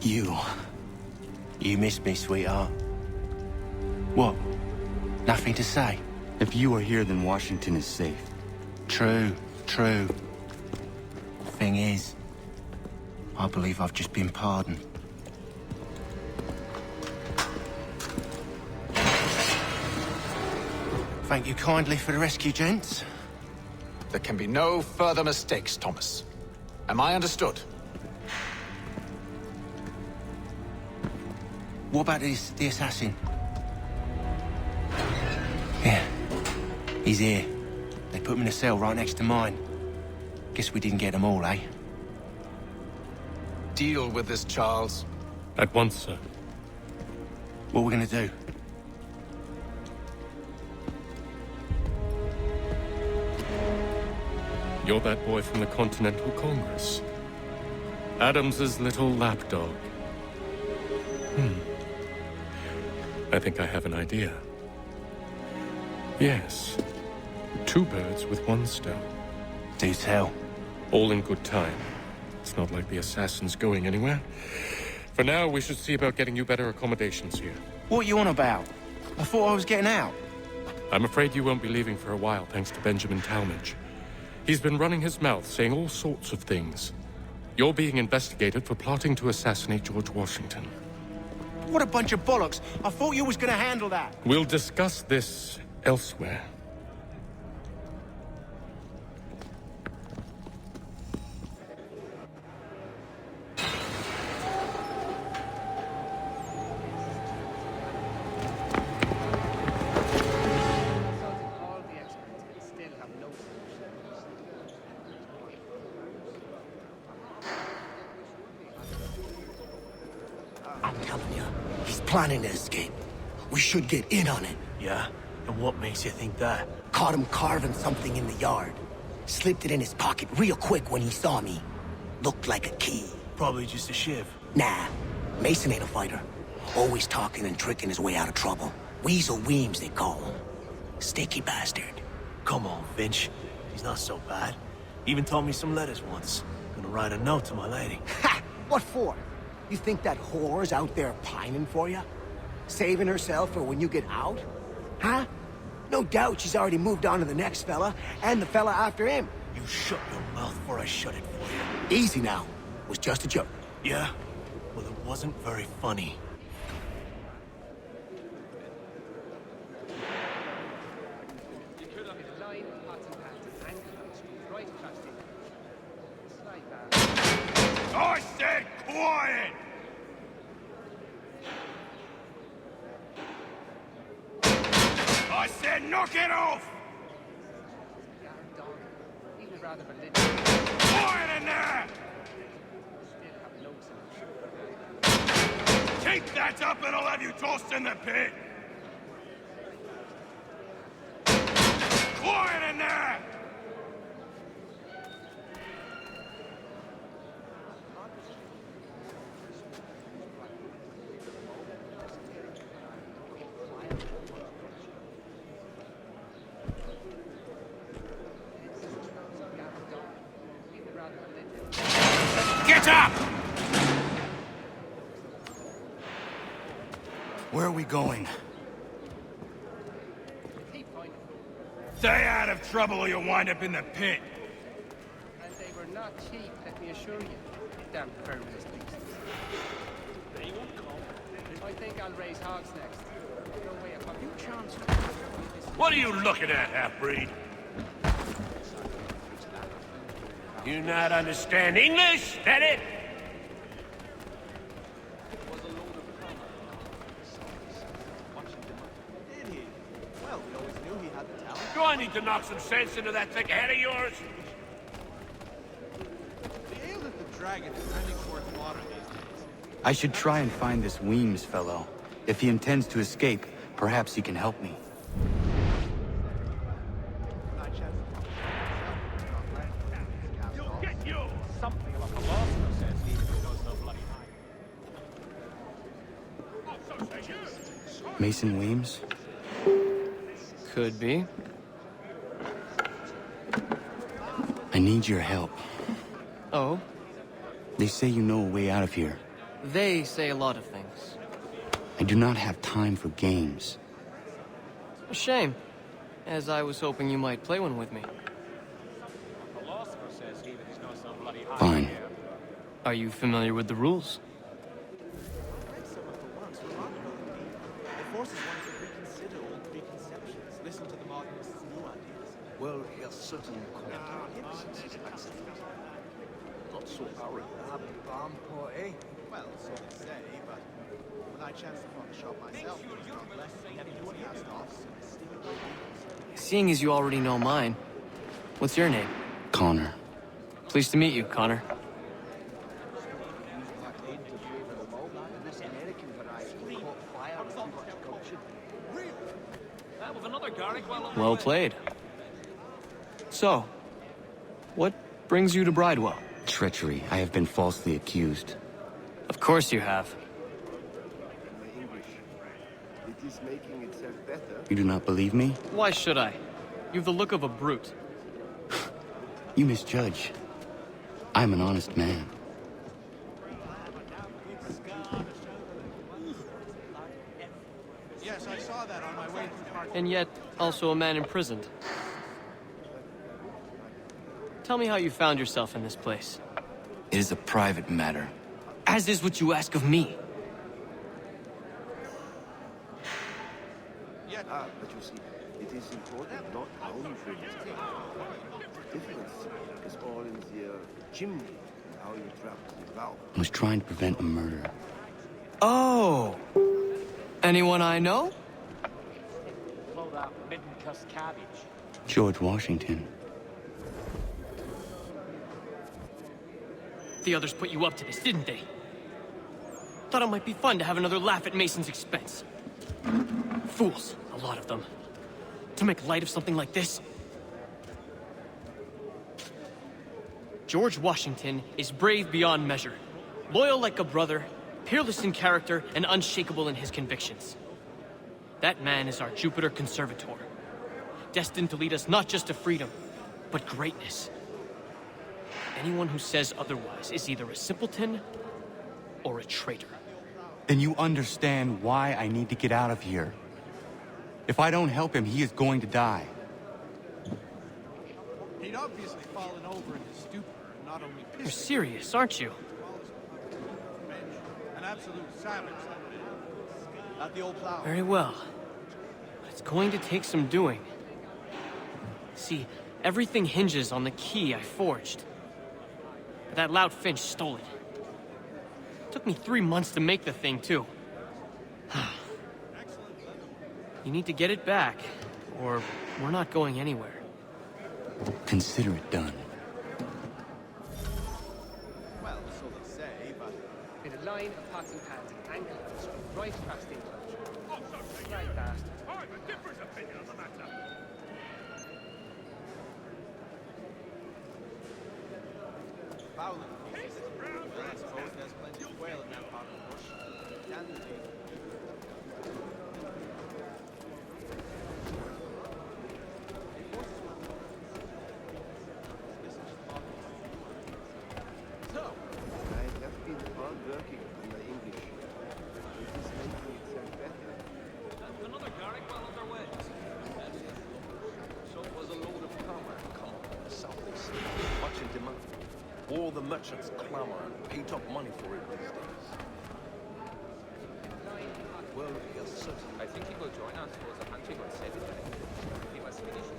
You. You missed me, sweetheart. What? Nothing to say? If you are here, then Washington is safe. True, true. Thing is, I believe I've just been pardoned. Thank you kindly for the rescue, gents. There can be no further mistakes, Thomas. Am I understood? What about the assassin? Yeah, he's here. They put him in a cell right next to mine. Guess we didn't get them all, eh? Deal with this, Charles. At once, sir. What are we gonna do? You're that boy from the Continental Congress. Adams's little lapdog. I think I have an idea. Yes. 2 birds with 1 stone. Do tell. All in good time. It's not like the assassin's going anywhere. For now, we should see about getting you better accommodations here. What are you on about? I thought I was getting out. I'm afraid you won't be leaving for a while, thanks to Benjamin Talmadge. He's been running his mouth, saying all sorts of things. You're being investigated for plotting to assassinate George Washington. What a bunch of bollocks. I thought you was gonna handle that. We'll discuss this elsewhere. I'm telling you, he's planning to escape. We should get in on it. Yeah? And what makes you think that? Caught him carving something in the yard. Slipped it in his pocket real quick when he saw me. Looked like a key. Probably just a shiv. Nah, Mason ain't a fighter. Always talking and tricking his way out of trouble. Weasel Weems, they call him. Sticky bastard. Come on, Finch. He's not so bad. Even taught me some letters once. Gonna write a note to my lady. Ha! What for? You think that whore's out there pining for you? Saving herself for when you get out? Huh? No doubt she's already moved on to the next fella, and the fella after him. You shut your mouth before I shut it for you. Easy now. Was just a joke. Yeah? Well, it wasn't very funny. I said quiet! I said knock it off! Quiet in there! Keep that up and I'll have you tossed in the pit! Quiet in there! Get up! Where are we going? Stay out of trouble or you'll wind up in the pit. And they were not cheap, let me assure you. Damn criminals. I think I'll raise hogs next. No way a few chance. What are you looking at, half-breed? You not understand English, that it? Do I need to knock some sense into that thick head of yours? The ale that the dragon is sending forth water these days. I should try and find this Weems fellow. If he intends to escape, perhaps he can help me. You'll get you! Something of a philosopher says he who knows no bloody hide. Mason Weems? Could be. I need your help. Oh? They say you know a way out of here. They say a lot of things. I do not have time for games. A shame, as I was hoping you might play one with me. Fine. Are you familiar with the rules? The forces want to reconsider old preconceptions, listen to the modernists' new ideas. Well, yes, certain qualities not so arrogant. Bomb party? Well, so they say, but when I chanced upon the shop myself, there was not less than heavy cast-offs and steam. Seeing as you already know mine, what's your name? Connor. Pleased to meet you, Connor. Well played. So, what brings you to Bridewell? Treachery. I have been falsely accused. Of course you have. It is making itself better. You do not believe me? Why should I? You've the look of a brute. You misjudge. I'm an honest man. Yes, I saw that on my way through Park. And yet, also a man imprisoned. Tell me how you found yourself in this place. It is a private matter. As is what you ask of me. But you see, it is important not only for this. The difference is all in the chimney and how you travel the valve. I was trying to prevent a murder. Oh! Anyone I know? George Washington. The others put you up to this, didn't they? Thought it might be fun to have another laugh at Mason's expense. Fools, a lot of them. To make light of something like this. George Washington is brave beyond measure. Loyal like a brother, peerless in character, and unshakable in his convictions. That man is our Jupiter Conservator. Destined to lead us not just to freedom, but greatness. Anyone who says otherwise is either a simpleton or a traitor. Then you understand why I need to get out of here. If I don't help him, he is going to die. He'd obviously fallen over in his stupor, and not only You're pissed. serious, aren't you? An absolute savage, that man. At the old plow. Very well. But it's going to take some doing. See, everything hinges on the key I forged. But that loud Finch stole it. Took me 3 months to make the thing, too. You need to get it back, or we're not going anywhere. Consider it done. Well, so they say, but With a line of pots and pans and ankle right past the enclosure. Right bastard. fouling. I suppose there's plenty of whale in that part of the bush. Can there be? I have been hard working on my English. It is making itself better. Another Garrick well underway. So it was a load of commerce come up from the southeast. Much in demand. All the merchants clamor and pay top money for it these days. Well, yes, certainly. I think he will join us for the hunting on Saturday. He must finish his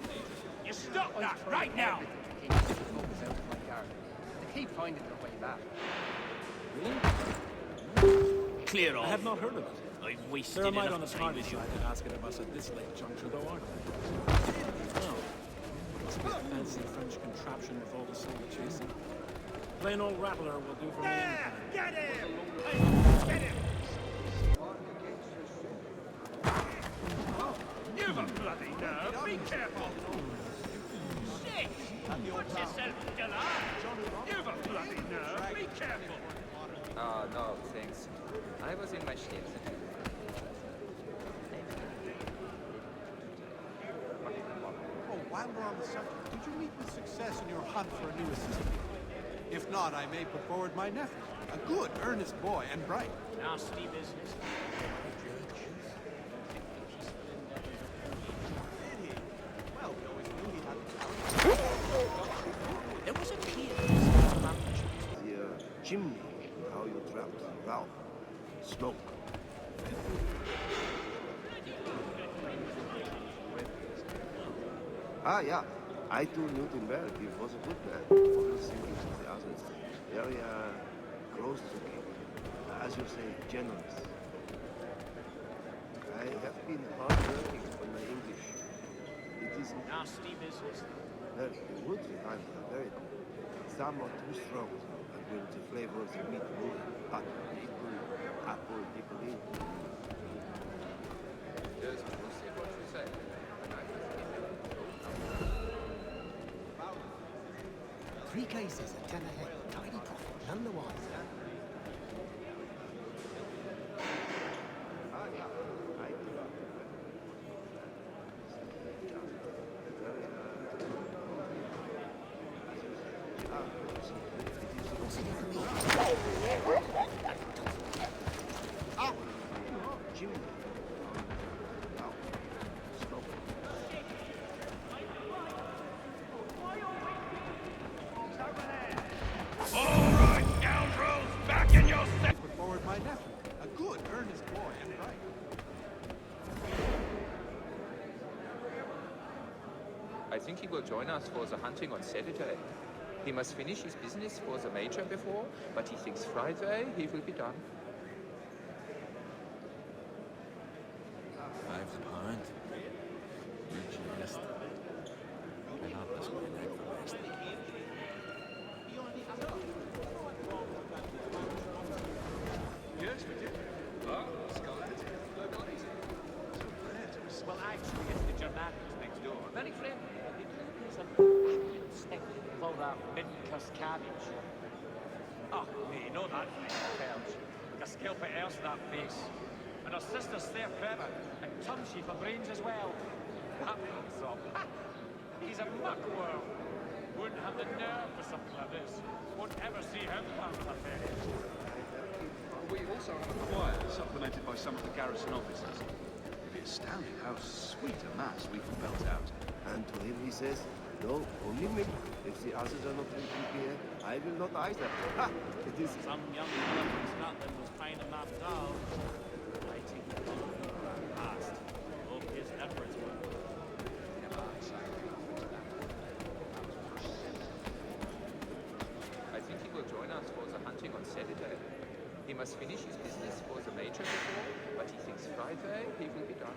business. You stop that right now! They keep finding their way back. Clear off. I have not heard of it. I've wasted There are might enough on the time party with you. side to ask it of us at this late juncture, though, aren't they? Oh. Must be a fancy French contraption with all the silver chasing. Plain old rattler will do for me. There! Get him! Get him! You've a bloody nerve! Be careful! Shit! Watch yourself, Dilla! You've a bloody nerve! Be careful! No, thanks. I was in my shtips. Oh, while we're on the subject, did you meet with success in your hunt for a new assistant? If not, I may put forward my nephew, a good, earnest boy and bright. Nasty business. Did he? Well, we always knew he had the talent. There was a kid. The chimney, how you trapped Ralph. Smoke. Ah, yeah. I knew Newtonberg. He was a good man. Always thinking of the others. Very, close to king. As you say, generous. I have been hard working on my English. It is Nasty business. very good. The times are very good. Some are too strong and will the flavor of the meat ruin. But equal apple, equal in. There's we'll see what you say. When I first came here. 3 cases at 10 a head. Tidy profit, none the wiser. Ah, yeah. I do. What's in it for me? Ah! Jimmy. Now, stop. Put forward my nephew, a good, earnest boy and bright. I think he will join us for the hunting on Saturday. He must finish his business for the major before, but he thinks Friday he will be done. 5 pound. You jest. And I'll risk my neck for rest. Yes, we did. Oh, Scarlet. Well, actually, it's the Germanicus next door. Very friendly. They do some stick for mid-cuss cabbage. Oh, me, know that French tells. A skilful else that face. And her sister's there clever, and Tumshy for brains as well. That milksop. He's a muckworm. Wouldn't have the nerve for something like this. Won't ever see him plant a penny. We also have a choir supplemented by some of the garrison officers. It'd be astounding how sweet a mass we can belt out. And to him he says, no, only me. If the others are not drinking beer, I will not either. Ha! It is... Some young fella from Scotland was trying to map down. I think he got past. Hope his efforts were. I think he will join us for the hunting on Saturday. He must finish his business for the major before, but he thinks Friday he will be done.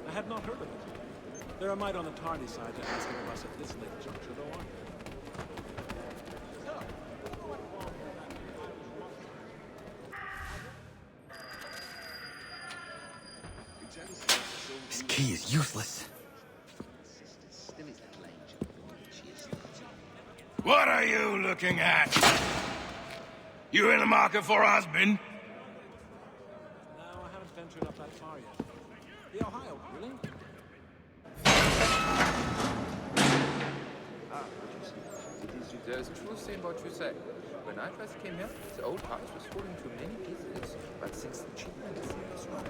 I had not heard of it. There are might on the tardy side to ask of us at this late juncture, though, aren't there? This key is useless. What are you looking at? You in the market for a husband? No, I haven't ventured up that far yet. The Ohio, really? There's truth in what you say. When I first came here, the old house was falling to many pieces, but since the treatment is wrong.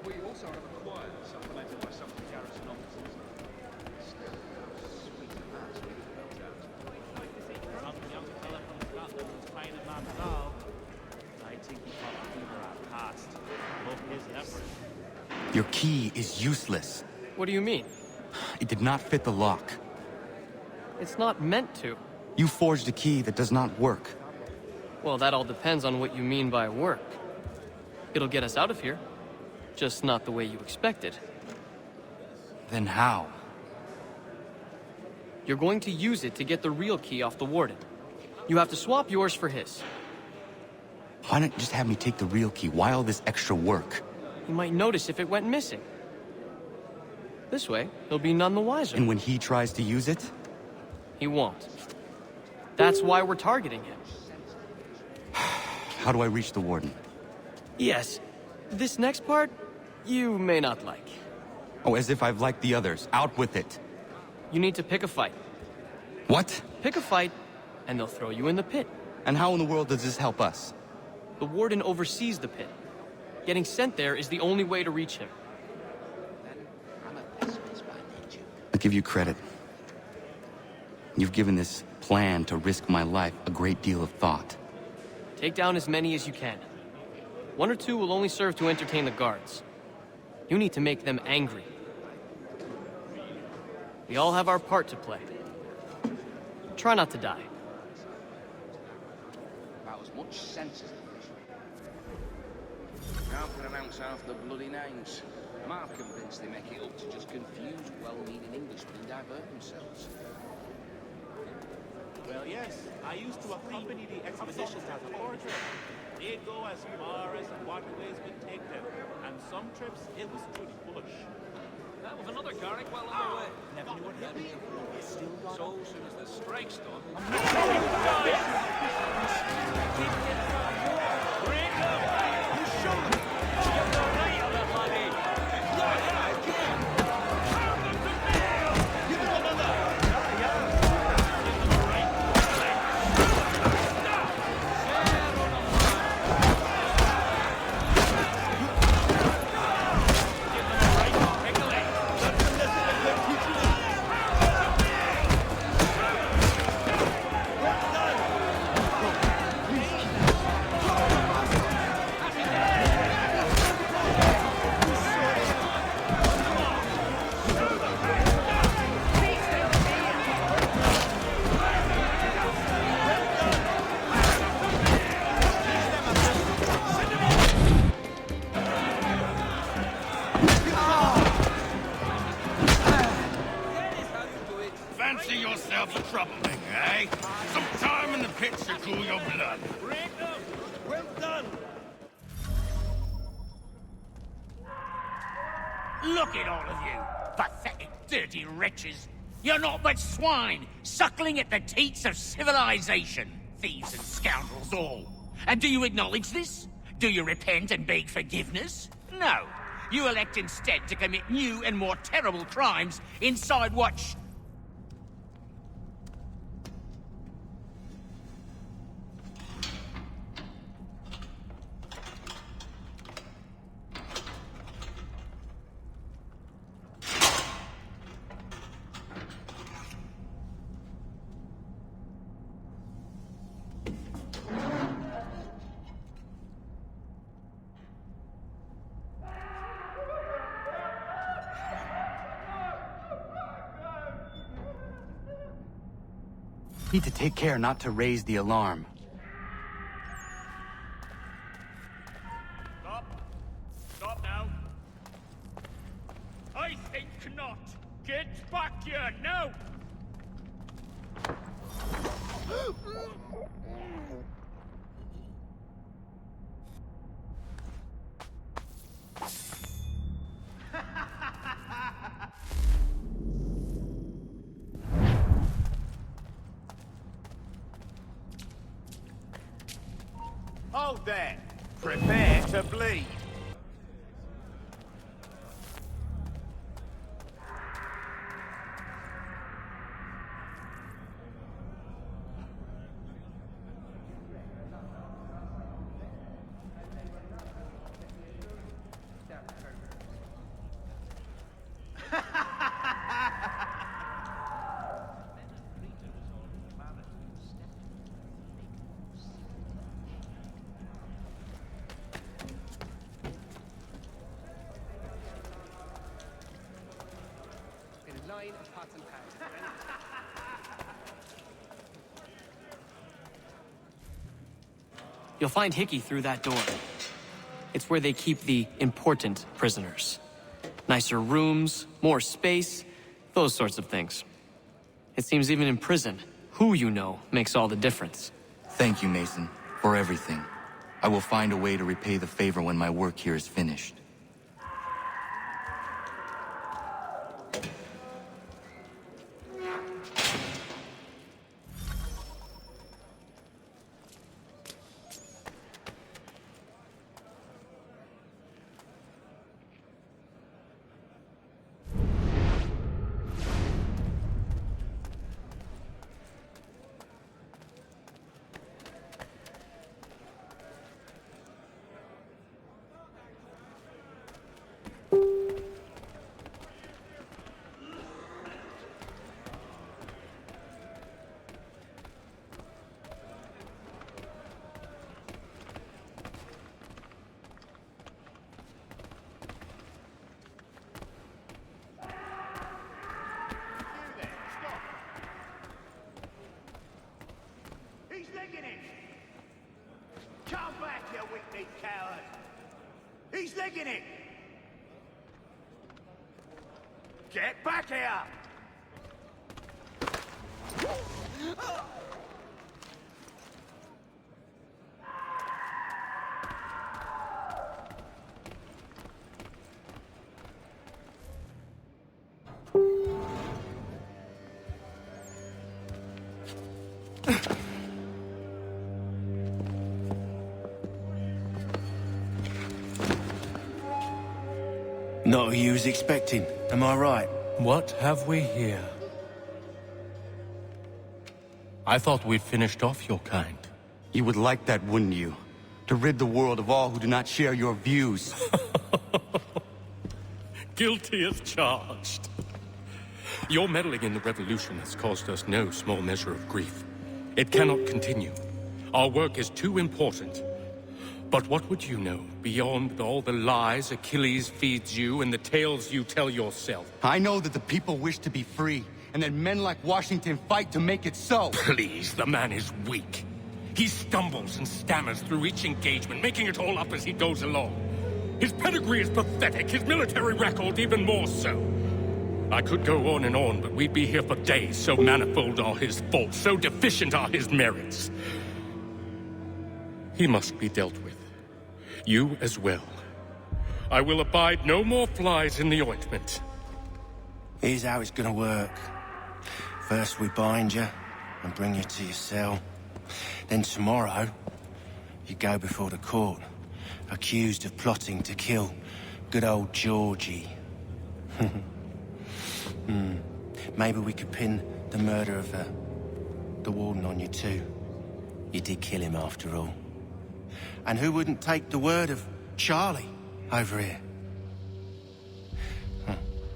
We also have a choir supplemented by some of the garrison officers. Still, how sweet a mass we can belt out. Some young fella from Scotland was trying to map down. I think he got fever at past. Hope his efforts. Your key is useless. What do you mean? It did not fit the lock. It's not meant to. You forged a key that does not work. Well, that all depends on what you mean by work. It'll get us out of here. Just not the way you expected. Then how? You're going to use it to get the real key off the Warden. You have to swap yours for his. Why not just have me take the real key? Why all this extra work? He might notice if it went missing. This way, he'll be none the wiser. And when he tries to use it? He won't. That's why we're targeting him. How do I reach the Warden? Yes. This next part, you may not like. Oh, as if I've liked the others. Out with it. You need to pick a fight. What? Pick a fight, and they'll throw you in the pit. And how in the world does this help us? The Warden oversees the pit. Getting sent there is the only way to reach him. I'll give you credit. You've given this plan to risk my life a great deal of thought. Take down as many as you can. 1 or 2 will only serve to entertain the guards. You need to make them angry. We all have our part to play. Try not to die. About as much sense as can't pronounce half the bloody names. I'm convinced they make it up to just confuse well-meaning Englishmen and divert themselves. Well, yes, I used to accompany the expeditions as a porter. They'd go as far as waterways would take them, and some trips it was truly bullish. That was another Garrick well underway. Never knew what hit me. Still got So soon as the strike's done. Fancy yourself a troublemaker, eh? Some time in the pits to cool your blood. Well done! Look at all of you, pathetic, dirty wretches. You're not but swine, suckling at the teats of civilization. Thieves and scoundrels all. And do you acknowledge this? Do you repent and beg forgiveness? No. You elect instead to commit new and more terrible crimes inside what Need to take care not to raise the alarm. Stop. Stop now. I think not. Get back here now! Hold there. Prepare to bleed. In line of pots and pans. You'll find Hickey through that door. It's where they keep the important prisoners. Nicer rooms, more space, those sorts of things. It seems even in prison, who you know makes all the difference. Thank you, Mason, for everything. I will find a way to repay the favor when my work here is finished. He's legging it! Get back here! Not who you was expecting, am I right? What have we here? I thought we'd finished off your kind. You would like that, wouldn't you? To rid the world of all who do not share your views. Guilty as charged. Your meddling in the revolution has caused us no small measure of grief. It cannot continue. Our work is too important. But what would you know beyond all the lies Achilles feeds you and the tales you tell yourself? I know that the people wish to be free, and that men like Washington fight to make it so. Please, the man is weak. He stumbles and stammers through each engagement, making it all up as he goes along. His pedigree is pathetic, his military record even more so. I could go on and on, but we'd be here for days, so manifold are his faults, so deficient are his merits. He must be dealt with. You as well. I will abide no more flies in the ointment. Here's how it's gonna work. First we bind you and bring you to your cell. Then tomorrow, you go before the court, accused of plotting to kill good old Georgie. Maybe we could pin the murder of the warden on you too. You did kill him after all. And who wouldn't take the word of Charlie over here?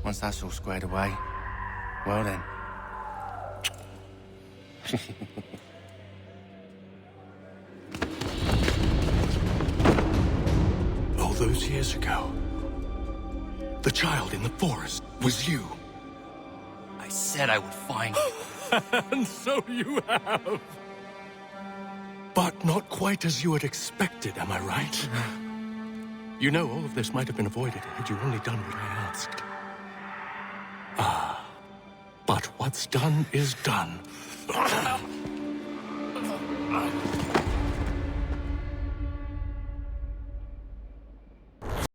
Once that's all squared away, well then. All those years ago, the child in the forest was you. I said I would find you. And so you have. But not quite as you had expected, am I right? You know, all of this might have been avoided had you only done what I asked. But what's done is done.